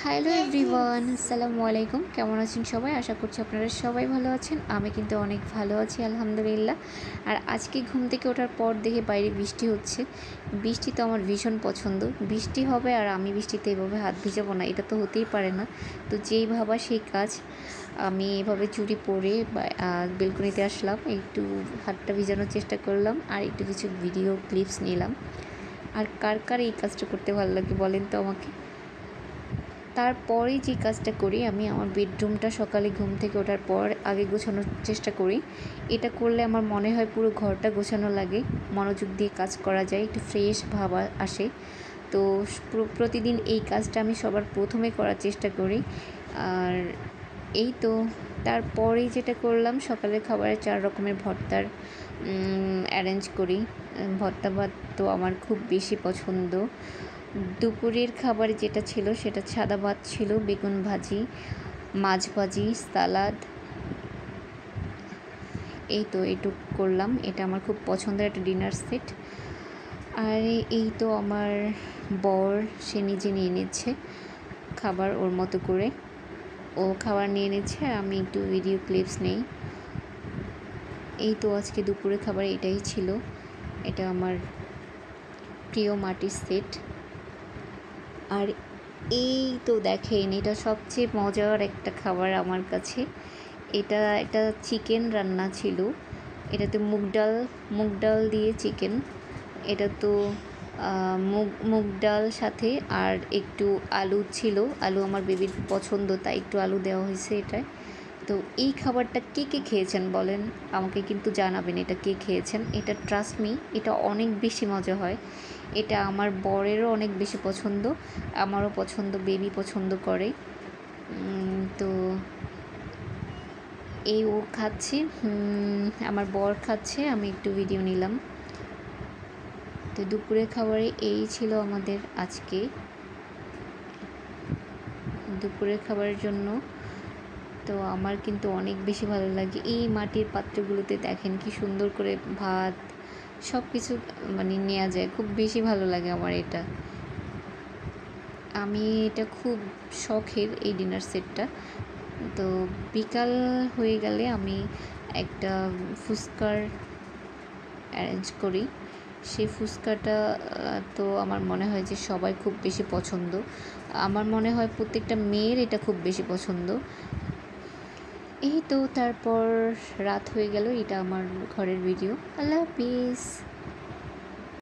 Hello everyone, আসসালামু আলাইকুম। কেমন আছেন সবাই? আশা করছি আপনারা সবাই ভালো আছেন। আমি কিন্তু অনেক ভালো আছি আলহামদুলিল্লাহ। আর আজকে ঘুম থেকে ওঠার পর দেখে বাইরে বৃষ্টি হচ্ছে। বৃষ্টি তো আমার ভীষণ পছন্দ। বৃষ্টি হবে আর আমি বৃষ্টিতে এভাবে হাত ভিজাবো না, এটা তো হতেই পারে না। তো যেই ভাবা সেই কাজ। আমি এভাবে চুড়ি পরে বেলকনিতে আসলাম, একটু হাতটা ভিজানোর চেষ্টা করলাম আর একটু কিছু ভিডিও ক্লিপস নিলাম। আর কার কার এই কাজটা করতে ভালো লাগে বলেন তো আমাকে। তারপরেই যে কাজটা করি, আমি আমার বেডরুমটা সকালে ঘুম থেকে ওঠার পর আগে গোছানোর চেষ্টা করি। এটা করলে আমার মনে হয় পুরো ঘরটা গোছানো লাগে, মনোযোগ দিয়ে কাজ করা যায়, একটু ফ্রেশ ভাব আসে। তো প্রতিদিন এই কাজটা আমি সবার প্রথমে করার চেষ্টা করি। আর এই তো তারপরেই যেটা করলাম, সকালের খাবারে 4 রকমের ভর্তার অ্যারেঞ্জ করি। ভর্তা ভাত তো আমার খুব বেশি পছন্দ। দুপুরের খাবার যেটা ছিল সেটা সাদা ভাত ছিল, বেগুন ভাজি, মাছ ভাজি, সালাদ। এই তো এইটুক করলাম। এটা আমার খুব পছন্দের একটা ডিনার সেট। আর এই তো আমার বর, সে নিজে নিয়ে নিচ্ছে খাবার ওর মতো করে। ও খাবার নিয়ে নিচ্ছে আর আমি একটু ভিডিও ক্লিপস নেই। এই তো আজকে দুপুরের খাবার এটাই ছিল। এটা আমার প্রিয় মাটির সেট। আর এই তো দেখেন, এটা সবচেয়ে মজার একটা খাবার আমার কাছে। এটা একটা চিকেন রান্না ছিল। এটাতে মুগ ডাল দিয়ে চিকেন। এটা তো মুগ ডাল সাথে আর একটু আলু ছিল। আলু আমার বেবির পছন্দ, তাই একটু আলু দেওয়া হয়েছে এটায়। তো এই খাবারটা কে কে খেয়েছেন বলেন আমাকে, কিন্তু জানাবেন এটা কে খেয়েছেন। এটা ট্রাস্ট মি, এটা অনেক বেশি মজা হয়। এটা আমার বরেরও অনেক বেশি পছন্দ, আমারও পছন্দ, বেবি পছন্দ করে। তো এই ও খাচ্ছে, আমার বর খাচ্ছে, আমি একটু ভিডিও নিলাম। তো দুপুরের খাবারে এই ছিল আমাদের আজকে দুপুরের খাবারের জন্য। তো আমার কিন্তু অনেক বেশি ভালো লাগে এই মাটির পাত্রগুলোতে, দেখেন কি সুন্দর করে ভাত সব কিছু মানে নেওয়া যায়, খুব বেশি ভালো লাগে আমার এটা। আমি এটা খুব শখের এই ডিনার সেটটা। তো বিকাল হয়ে গেলে আমি একটা ফুচকার অ্যারেঞ্জ করি। সেই ফুচকাটা তো আমার মনে হয় যে সবাই খুব বেশি পছন্দ। আমার মনে হয় প্রত্যেকটা মেয়ের এটা খুব বেশি পছন্দ। এই তো তারপর রাত হয়ে গেল। এটা আমার ঘরের ভিডিও। আল্লাহ হাফিজ।